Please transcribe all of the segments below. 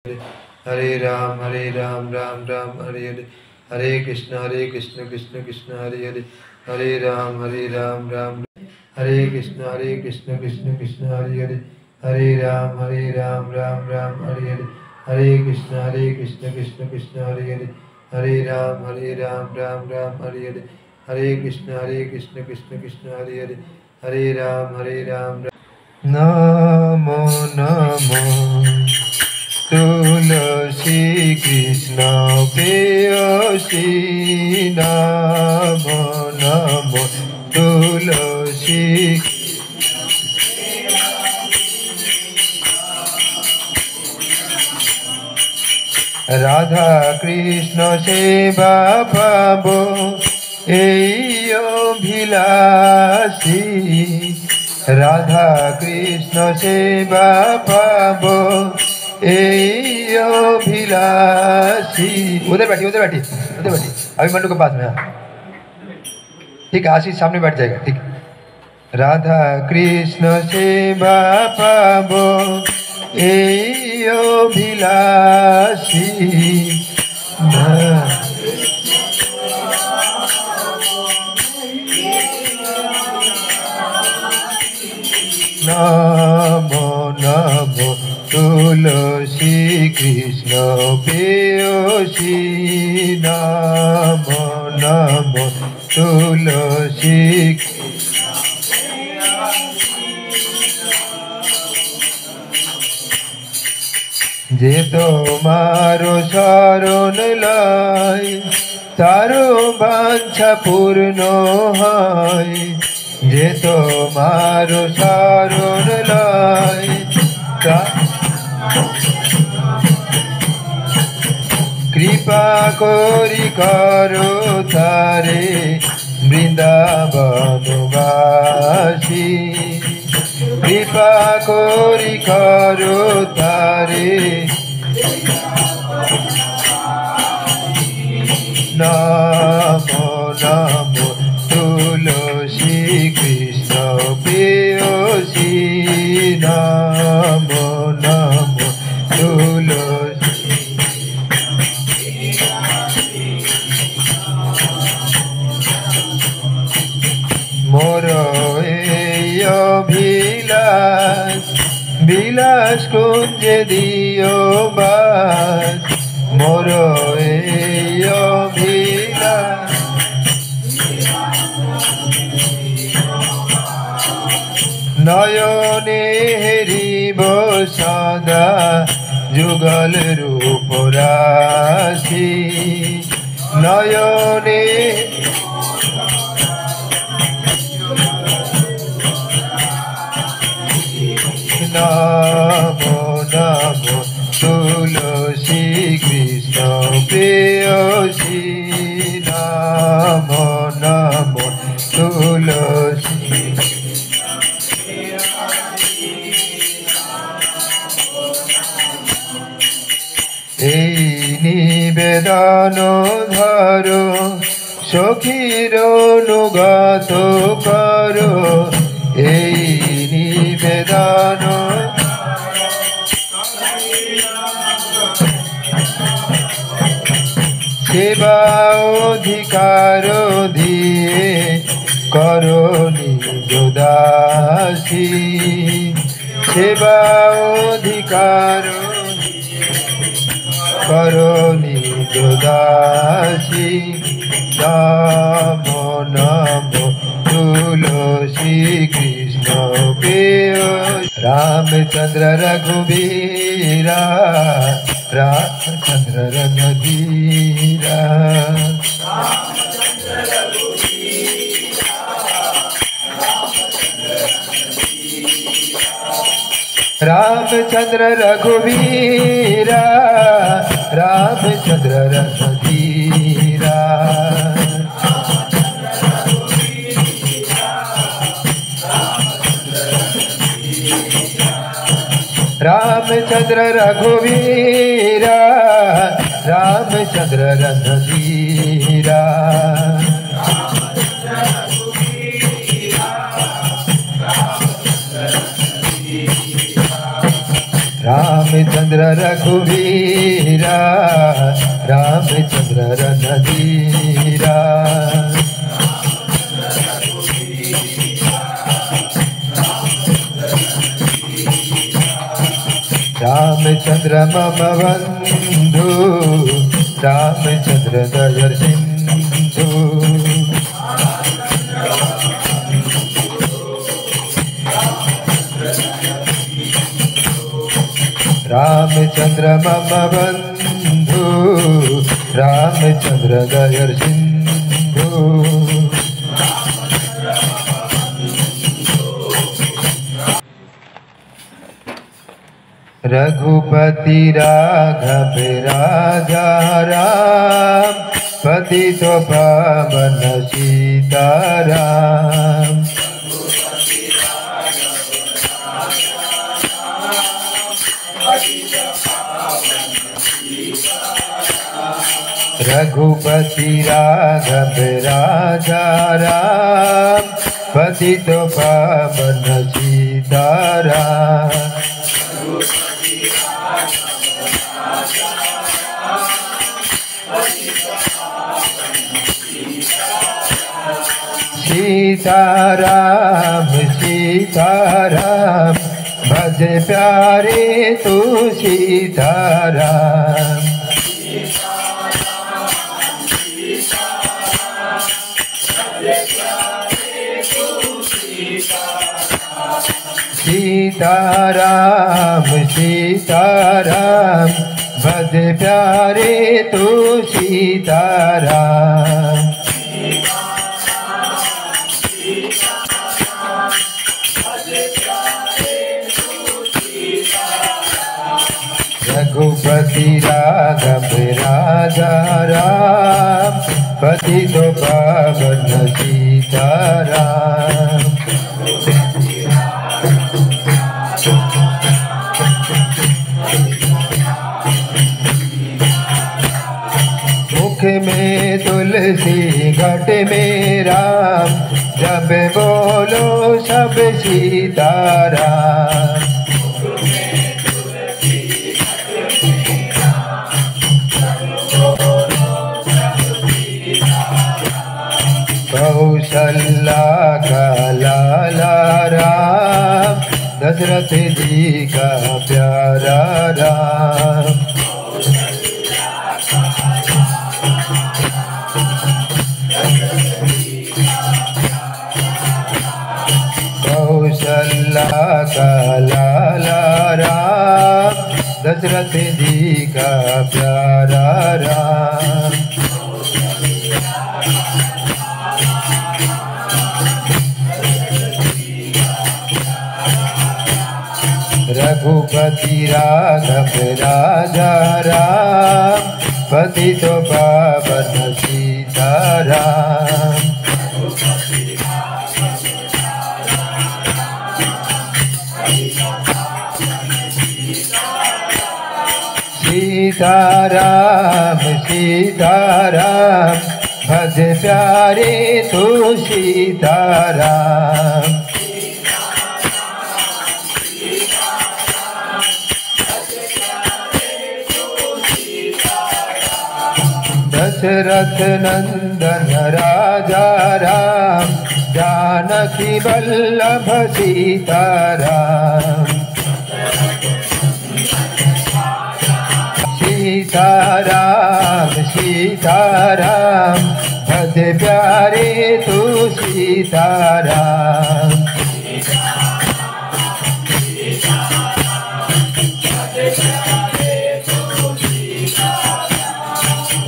Hare Ram, Ram Ram, Hare Hare, Hare Krishna, Krishna Krishna, Hare Hare, Hare Ram, Ram Ram, Hare Krishna, Krishna Krishna, Hare Hare, Hare Ram, Ram Ram, Hare Hare, Hare Krishna, Krishna Krishna, Hare Hare, Hare Ram, Ram Ram, Hare Hare, Hare Krishna, Krishna Hare Hare, Hare Ram, Namo Namo Tulasi Krishna Peyasi Namo Namo Tulasi Radha Krishna Seva Pabo Eyo Bhilasi Radha Krishna Seva Pabo Eyo Bhilasi उधर बैठी अभी mandu के पास में ठीक है आशीष सामने बैठ जाएगा ठीक राधा कृष्ण सेवा पाबो एयो भिलासी नमो नमो तुलसी कृष्ण पेयसी नमो नमो तुलसी जे तोमारो शरण लाई तारो बांछा पूर्ण হয় जे तोमारो शरण लाई कृपा करी करो तारे वृंदावनवासी कृपा करी करो तारे नमो नमो तुलसी कृष्ण पेयसी नमो नमो तुलसी मोर अभिलाष বিলাস কুঞ্জে দিও বাস মোর এই অভিলাষ নয়নে হেরিব সদা যুগল রূপ রাশি নয়নে नमो नमो तुलसी कृष्ण प्रेयसी नमो नमो तुलसी এই নিবেদন ধরো সখীর অনুগত করো এই নিবেদন সেবা অধিকার দিয়ে করো নিজ দাসী সেবা অধিকার করো নিজ দাসী নমো নমো तुलसी कृष्ण पेय रामचंद्र रघुवीरा रामचंद्र रघुवीरा रामचंद्र रघुवीरा रामचंद्र रघुवीरा रामचंद्र रघुवीरा रामचंद्र रघुवीरा राम रामचंद्र रघुवीरा रामचंद्र रणधीरा रामचंद्र मम बंधु रामचंद्र दया सिंधु रामचंद्र मम बंधु रामचंद्र दया सिंधु रघुपति राघव राजा राम पतित पावन सीताराम रघुपति राघव राजा राम पतित पावन सीताराम सीताराम सीताराम भज प्यारे तू सीताराम सीताराम सीताराम भज प्यारे तू सीताराम रघुपति राघव राजा राम पतित पावन सीताराम मुख में तुलसी घट में राम जब बोलो सब सीताराम कौशल्या का लाला राम दशरथ जी का प्यारा राम कौशल्या का लाला राम दशरथ जी का प्यारा राम रघुपति राघव राजा राम पतित पावन सीताराम सीताराम सीताराम भज प्यारे तू सीताराम दशरथ नंदन राजा राम जानकी वल्लभ सीताराम सीताराम सीताराम भज प्यारे तू सीताराम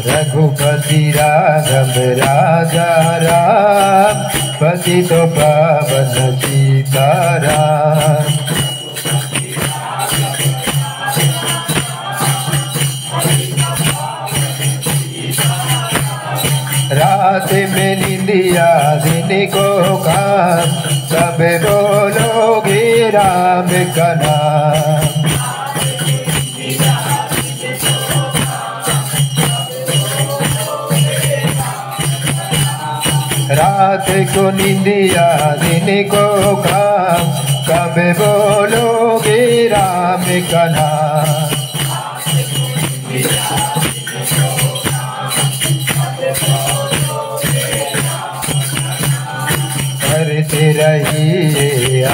रघुपति राघव राजा राम पतित पावन सीताराम रात में निंदिया दिन को काम सब बोलोगे राम का नाम रात को निंदिया दिन को काम कब बोलोगे राम का नाम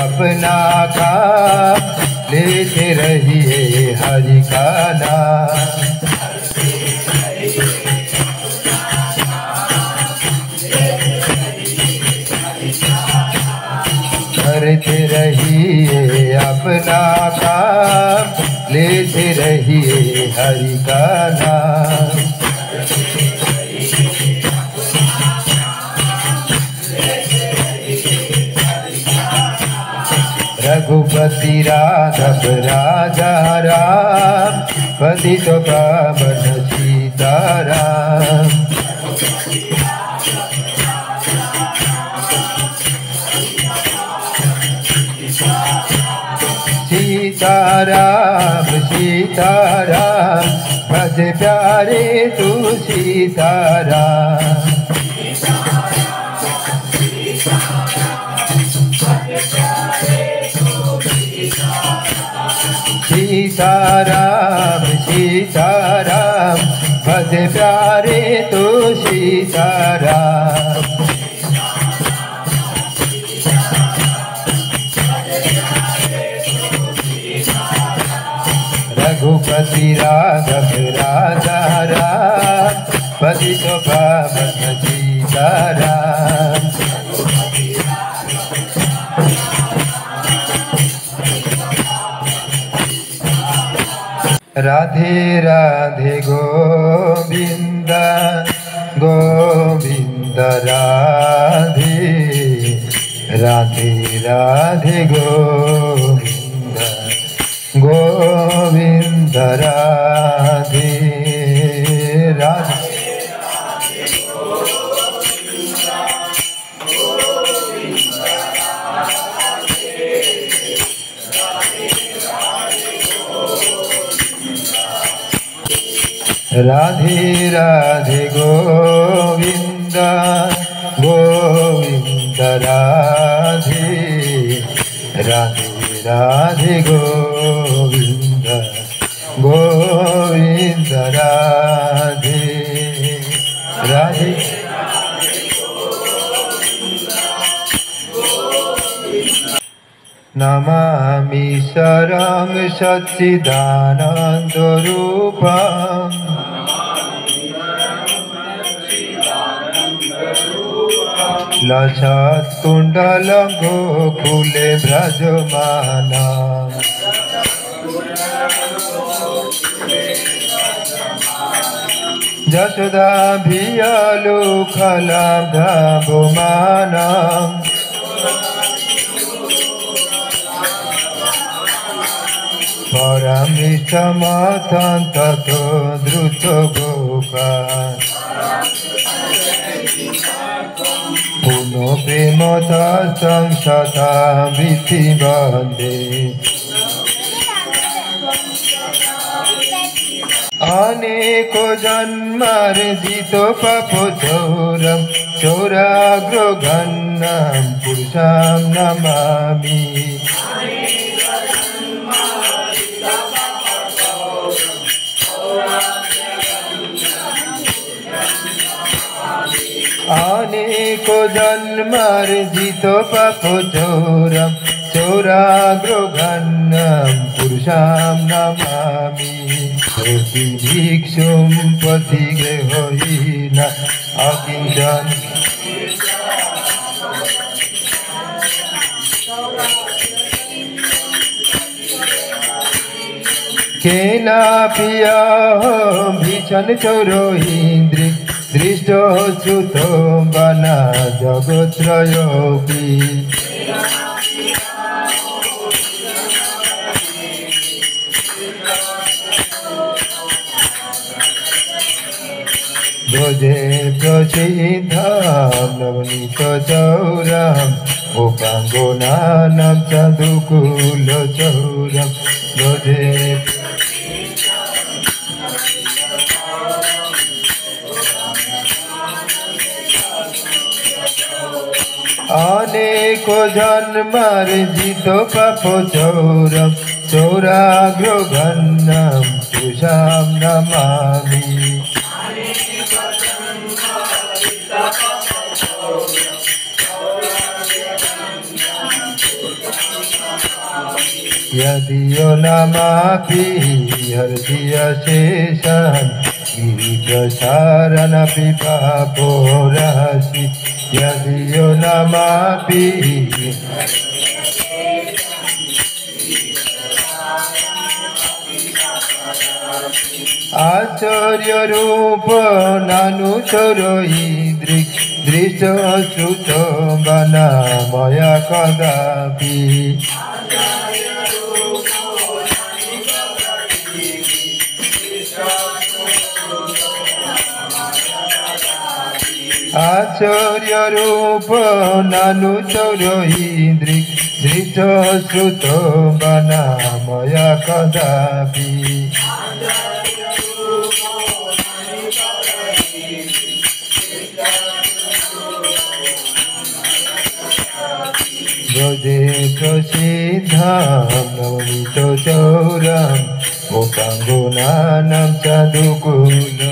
अपना काम लेते रहिए हरि का नाम। करते रहिए अपना काम लेते रहिए हरि का नाम। रघुपति राघव राजा राम पतित पावन सीताराम। सीताराम सीताराम भज प्यारे तू सीताराम। सीताराम सीताराम भज प्यारे तू सीताराम। रघुपति राघव राजा राम पतित पावन सीताराम। राधे राधे गोविंद गोविंद राधे राधे राधे गोविंद गोविंद राधे राधे। राधे राधे गोविंद गोविंद राधे राधे राधे गोविंद गोविंद राधे राधे। नमामि शरणं सच्चिदानन्दरूपम् लसत्कुण्डलं गोकुले व्रजमानम्। यशोदाभियलुकलब्धभुमानम् परमिष्टमथं ततो द्रुतगोपान्। पुनो प्रेमतस्तं शतावृत्ति वन्दे। अनेको जन्मार्जित पापचौरं चौराग्रगण्यं पुरुषं नमामि। अनेको जन्मार्जित पापचौरं चौराग्रगण्यं पुरुषं नमामि। भिक्षुं पथिगृहहीना अकिञ्चन केनापि अहं भीषण चौरोहीन्द्रि दृष्टो श्रुतो वना जगत्त्रयोऽपि। भजे प्रसिद्धं नवनीतचौरम् उपाङ्गनानां साधुकुलचौरम्। भजे अनेको जन्मार्जित पापचौरं चौराग्रगण्यं पुरुषं नमामि। यदियो नमापि हृदय शेषान् गिरिप्रसारनपि पापोराशि यदियो नमापि आचार्य रूप नानुचरो ईदृक् दृष्ट श्रुत बना मया कदापि आचार्य रूप नानुचरो ईदृक् दृष्ट श्रुत बना मया कदापि ब्रजे प्रसिद्धं नवनीत चौरम् गोपाङ्गनानां साधुकुलचौरम्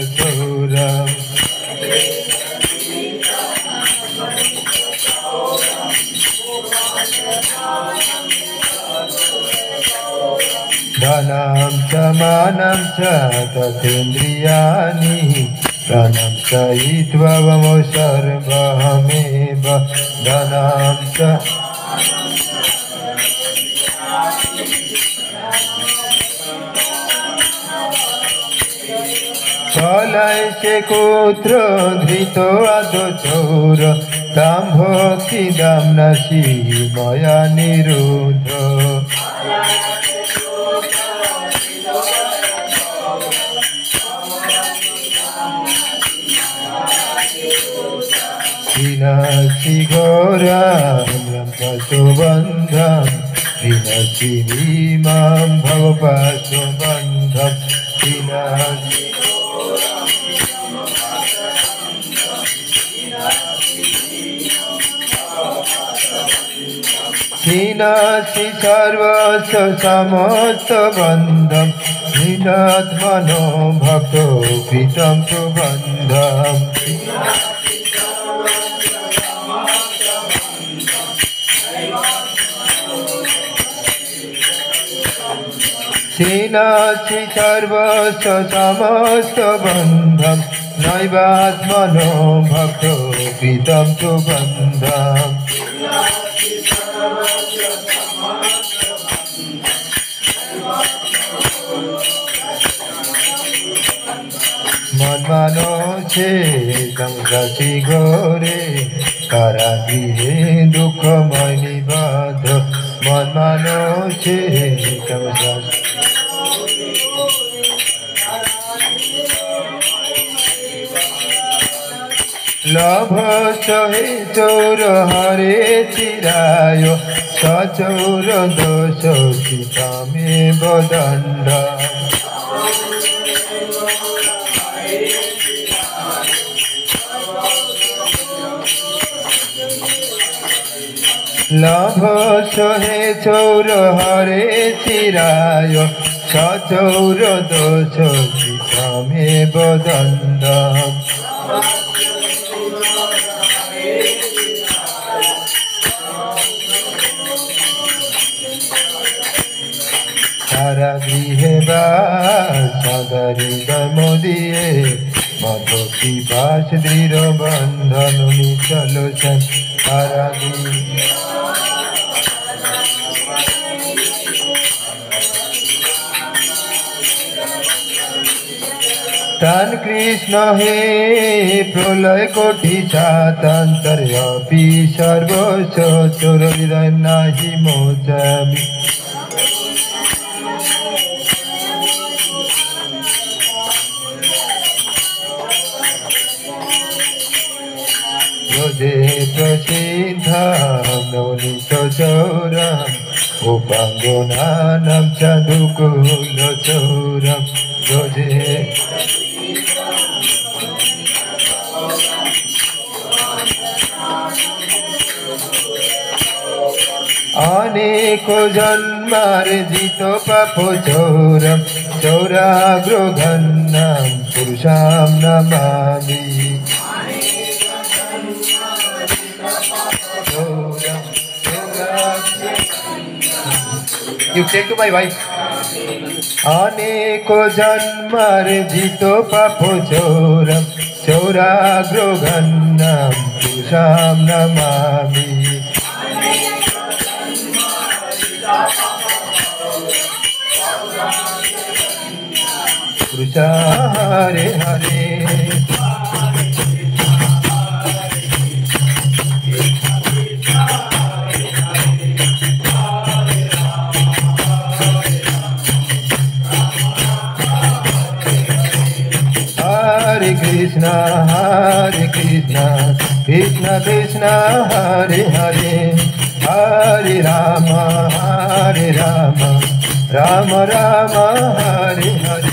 धनं च मानं च तथेन्द्रियाणि प्राणं सहित्वा मम सर्वमेव धनं च फलैषे कुत्र धृतो अधो चौर तां भक्तिदां नशि मया निरुद्ध विनाशि घोरां ब्रह्मसुबन्धं विनाशि भीमां भवपाशुबन्धं विनाशि विनाशि सर्वस्य समस्त बन्धं विनात्मनो भक्तो कृतं सुबन्धम् विनाशि सर्वस्य समस्त बन्धं नैवात्मनो भक्तो कृतं सुबन्धम् मनमानो छेदं रसि घोरे कारागृहे दुःखमय निबद्ध मनमानो छेदं रसि लभ सहे चौर हरे चिराय सचौर दोष चितमेव दण्ड लभ सहे चौर हरे चिराय सचौर दोष चितमेव दण्ड कारागृहे वा सदहृदय मोदिये मधुकी पाश दृढ़ बंधन निचलोचन कारागृहे तान कृष्ण हे प्रलय कोटि चातंतर्यापि सर्वस्व चोर हृदय नाही मोचामि ब्रजे प्रसिद्धं नवनीत चौरम् गोपाङ्गनानां साधुकुलचौरम् ब्रजे अनेको जन्मार्जित पाप चौरम् चौराग्रो घन्नां पुरुषां Namami You take to my wife. Aneko janmar jito papo choram choragro gannam pusham namami. Purusha Hare Hare. Hare Krishna, Krishna Krishna, Hare Hare, Hare Rama, Rama Rama, Hare Hare.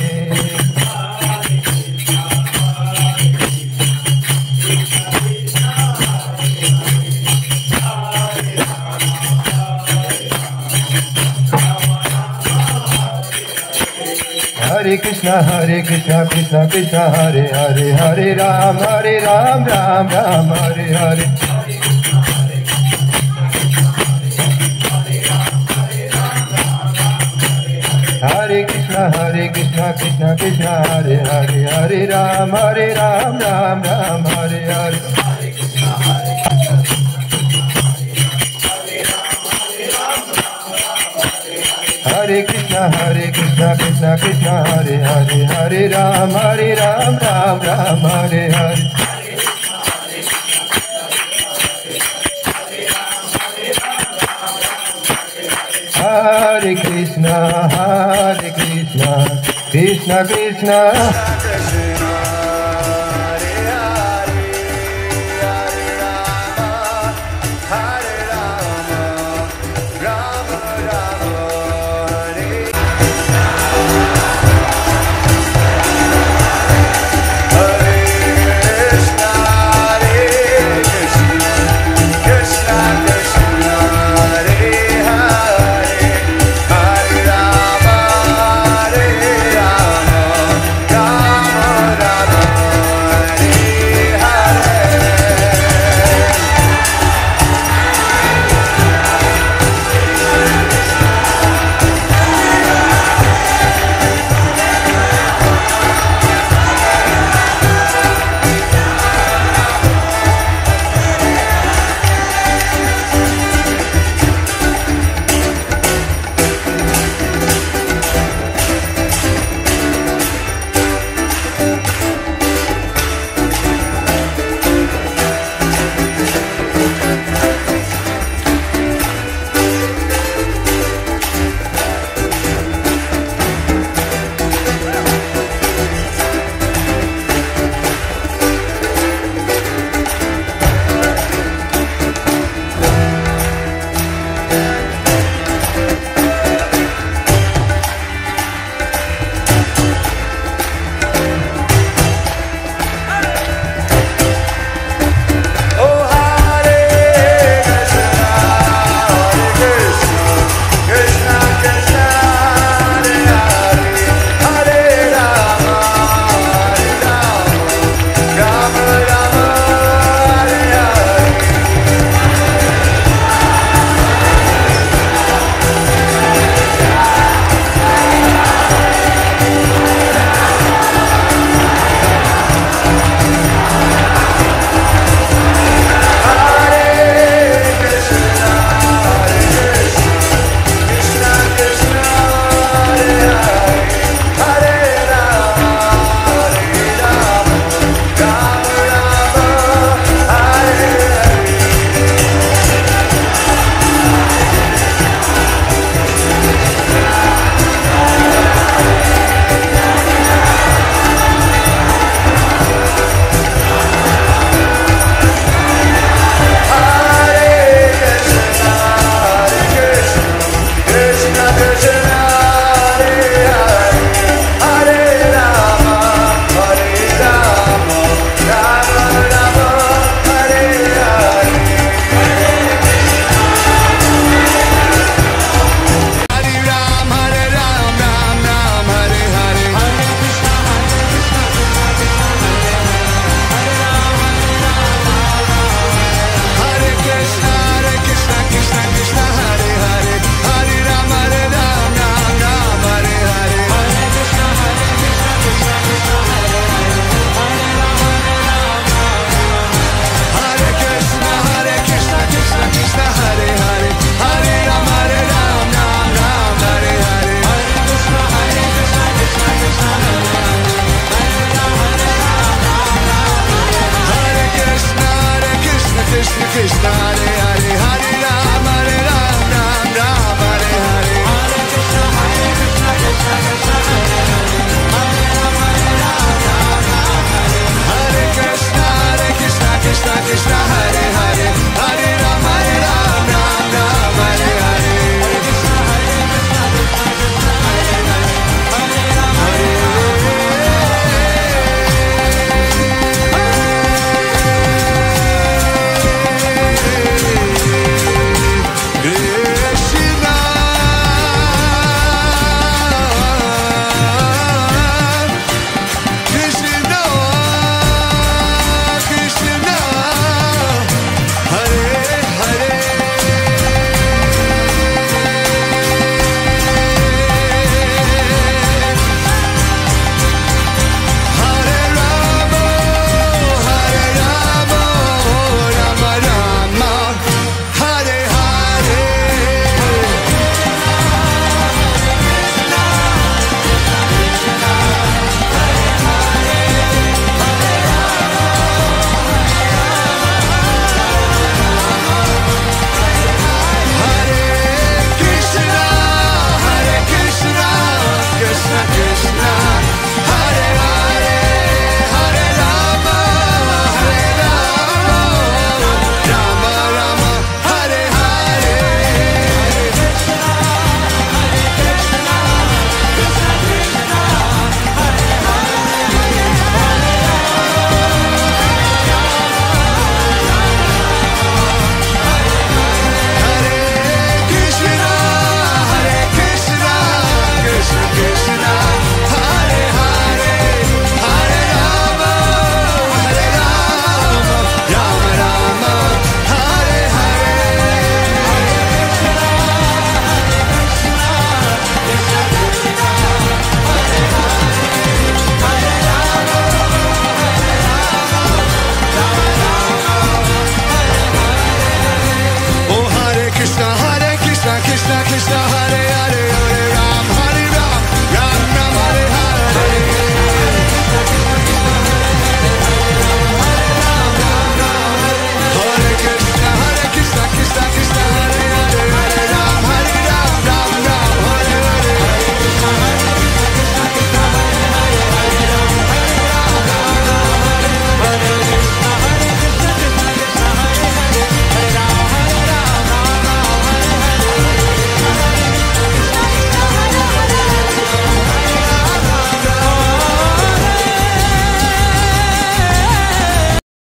Hare Krishna, Krishna Krishna, Hare Hare, Hare Ram, Ram Ram, Hare Hare. Hare Krishna, Krishna Krishna, Hare Hare, Hare Ram, Ram Ram, Hare Hare. Hare Krishna, Krishna Krishna, Hare Hare, Hare Ram, Ram Ram, Hare Hare. Hare Krishna, Krishna Krishna.